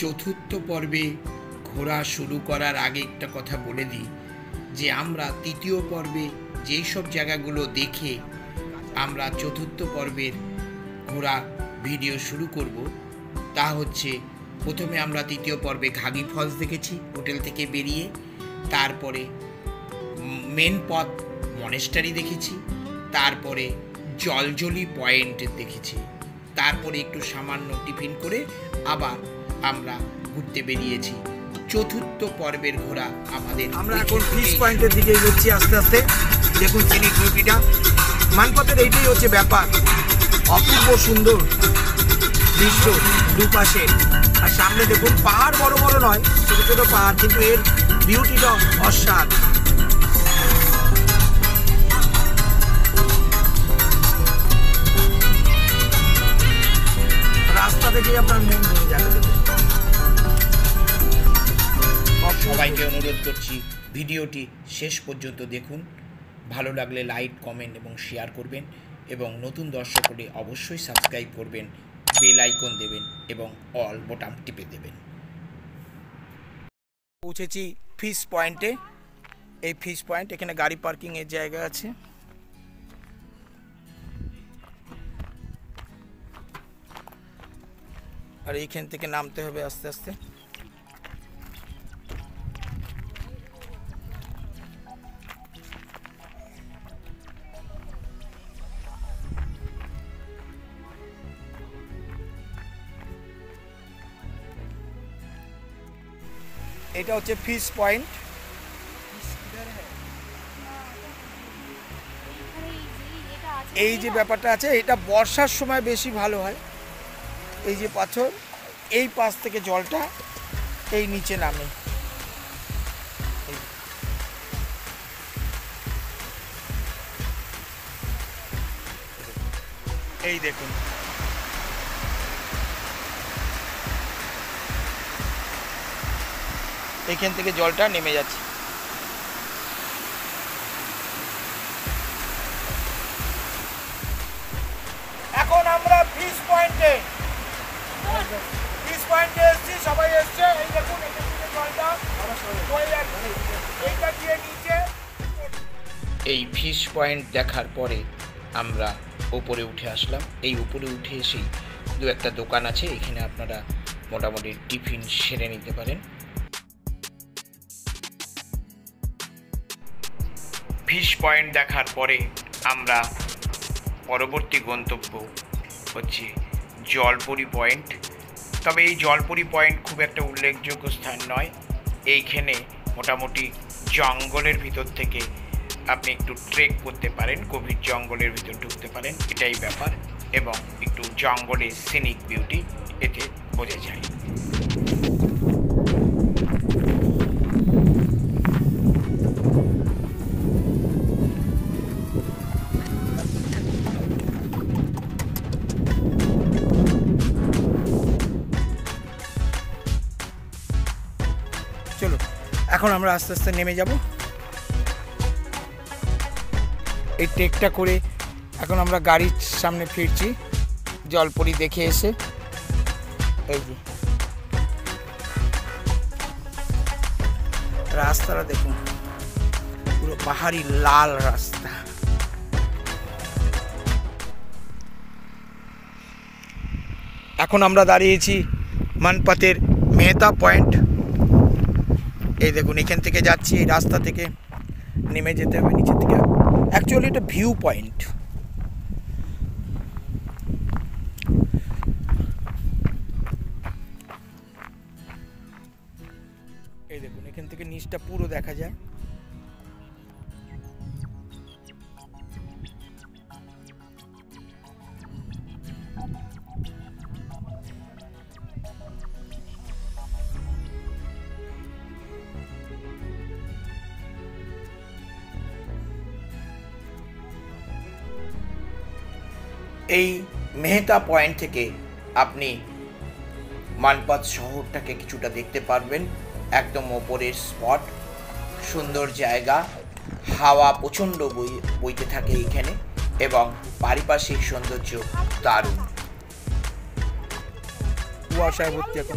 চতুর্থ পর্বে ঘোরা শুরু করার আগে একটা কথা বলে দিই যে আমরা তৃতীয় পর্বে যেই সব জায়গাগুলো দেখে আমরা চতুর্থ পর্বের ঘোরা ভিডিও শুরু করব তা হচ্ছে প্রথমে আমরা তৃতীয় পর্বে ঘাগি ফলস দেখেছি হোটেল থেকে বেরিয়ে, তারপরে মেন পথ মনেস্টারি দেখেছি, তারপরে জলজলি পয়েন্ট দেখেছি, তারপরে একটু সামান্য টিফিন করে আবার আমরা ঘুরতে বেরিয়েছি। চতুর্থ পর্বের ঘোরা আমাদের। আমরা এখন ফিশ পয়েন্টের দিকে এগোচ্ছি আস্তে আস্তে। দেখুন সিনিক বিউটিটা, মানপথের এইটাই হচ্ছে ব্যাপার, অপূর্ব সুন্দর দৃশ্য দুপাশে। আর সামনে দেখুন পাহাড় বড় বড় নয়, ছোট ছোট পাহাড়, কিন্তু এর বিউটিটা অস্বাদ। রাস্তা দেখেই আপনার মন ভরে যাবে। সবাইকে অনুরোধ করছি ভিডিওটি শেষ পর্যন্ত দেখুন, ভালো লাগলে লাইক, কমেন্ট এবং শেয়ার করবেন, এবং নতুন দর্শক হলে অবশ্যই সাবস্ক্রাইব করবেন, বেল আইকন দেবেন এবং অল বোতাম টিপে দেবেন। পৌঁছেছি ফিশ পয়েন্টে। এই ফিশ পয়েন্ট, এখানে গাড়ি পার্কিংয়ের জায়গা আছে। আর এইখান থেকে নামতে হবে আস্তে আস্তে। এটা হচ্ছে ফিশ পয়েন্ট। এই যে ব্যাপারটা আছে, এটা বর্ষার সময় বেশি ভালো হয়। এই যে পাথর, এই পাশ থেকে জলটা এই নিচে নামে। এই দেখুন, এখান থেকে জলটা নেমে যাচ্ছে। এখন আমরা ফিশ পয়েন্টে এসেছি, সবাই এসছে। এই দেখুন এখান থেকে জলটা এইটা দিয়ে নিচে। এই ফিশ পয়েন্ট দেখার পরে আমরা উপরে উঠে আসলাম। এই উপরে উঠে এসেই দু একটা দোকান আছে, এখানে আপনারা মোটামুটি টিফিন সেরে নিতে পারেন। ফিশ পয়েন্ট দেখার পরে আমরা পরবর্তী গন্তব্য হচ্ছে জলপরি পয়েন্ট। তবে এই জলপরি পয়েন্ট খুব একটা উল্লেখযোগ্য স্থান নয়। এইখানে মোটামুটি জঙ্গলের ভিতর থেকে আপনি একটু ট্রেক করতে পারেন, গভীর জঙ্গলের ভিতর ঢুকতে পারেন, এটাই ব্যাপার। এবং একটু জঙ্গলের সিনিক বিউটি এতে বোঝা যায়। চলো এখন আমরা আস্তে আস্তে নেমে যাব। এই ট্রেকটা করে এখন আমরা গাড়ির সামনে ফিরছি, জলপরি দেখে এসে। এই যে রাস্তাটা দেখুন, পুরো পাহাড়ি লাল রাস্তা। এখন আমরা দাঁড়িয়েছি মানপথের মেহতা পয়েন্ট। এই দেখুন এখান থেকে যাচ্ছি, এই রাস্তা থেকে নেমে যেতে হবে নিচের থেকে। অ্যাকচুয়ালি এটা ভিউ পয়েন্ট। এই দেখুন এখান থেকে নিচটা পুরো দেখা যায়। এই মেহতা পয়েন্ট থেকে আপনি মানপথ শহরটাকে কিছুটা দেখতে পারবেন। একদম ওপরের স্পট, সুন্দর জায়গা, হাওয়া প্রচণ্ড বইতে থাকে এখানে, এবং পারিপার্শ্বিক সৌন্দর্য দারুণ। কুয়াশায় ভর্তি এখন।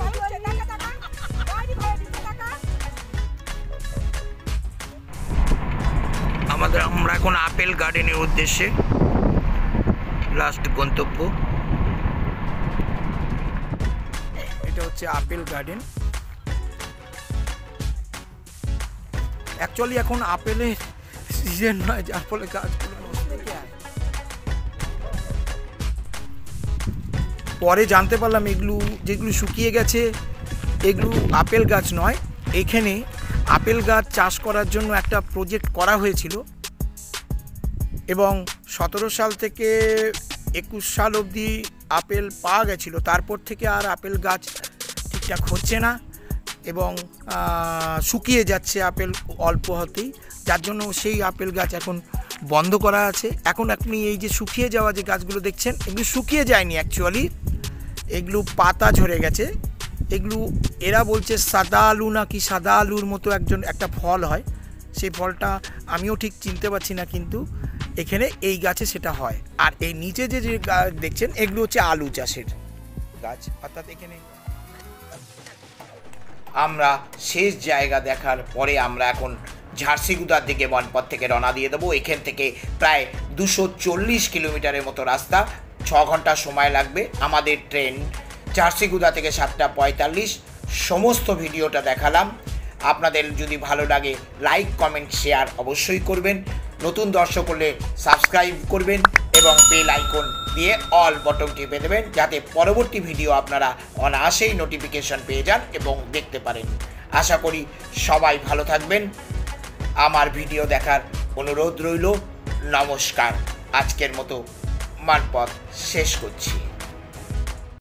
আমরা এখন আপেল গার্ডেনের উদ্দেশ্যে লাস্ট গন্তব্য। এটা হচ্ছে আপেল গার্ডেন। অ্যাকচুয়ালি এখন আপেলের সিজন নয়, যার ফলে গাছগুলো নষ্ট হয়ে যায়। পরে জানতে পারলাম এগুলো যেগুলো শুকিয়ে গেছে এগুলো আপেল গাছ নয়। এখানে আপেল গাছ চাষ করার জন্য একটা প্রজেক্ট করা হয়েছিল এবং 17 সাল থেকে 21 সাল অবধি আপেল পাওয়া গেছিলো। তারপর থেকে আর আপেল গাছ ঠিকঠাক হচ্ছে না এবং শুকিয়ে যাচ্ছে আপেল অল্প হতেই, যার জন্য সেই আপেল গাছ এখন বন্ধ করা আছে। এখন আপনি এই যে শুকিয়ে যাওয়া যে গাছগুলো দেখছেন এগুলো শুকিয়ে যায়নি, অ্যাকচুয়ালি এগুলো পাতা ঝরে গেছে। এগুলো এরা বলছে সাদা আলু নাকি সাদা আলুর মতো একটা ফল হয়, সেই ফলটা আমিও ঠিক চিনতে পারছি না, কিন্তু এখানে এই গাছে সেটা হয়। আর এই নিচে যে গাছ দেখছেন এগুলো হচ্ছে আলু চাষের গাছ। অর্থাৎ এখানে আমরা শেষ জায়গা দেখার পরে আমরা এখন ঝারসিগুদার দিকে বনপথ থেকে রওনা দিয়ে দেবো। এখান থেকে প্রায় 240 কিলোমিটারের মতো রাস্তা, 6 ঘন্টা সময় লাগবে। আমাদের ট্রেন ঝারসিগুদা থেকে 7:45। সমস্ত ভিডিওটা দেখালাম। আপনাদের যদি ভালো লাগে লাইক কমেন্ট শেয়ার অবশ্যই করবেন। নতুন দর্শক হলে সাবস্ক্রাইব করবেন এবং বেল আইকন দিয়ে অল বটন টিপে দেবেন, যাতে পরবর্তী ভিডিও আপনারা অনায়াসেই নোটিফিকেশন পেয়ে যান এবং দেখতে পারেন। আশা করি সবাই ভালো থাকবেন। আমার ভিডিও দেখার অনুরোধ রইল। নমস্কার। আজকের মতো মানপথ শেষ করছি।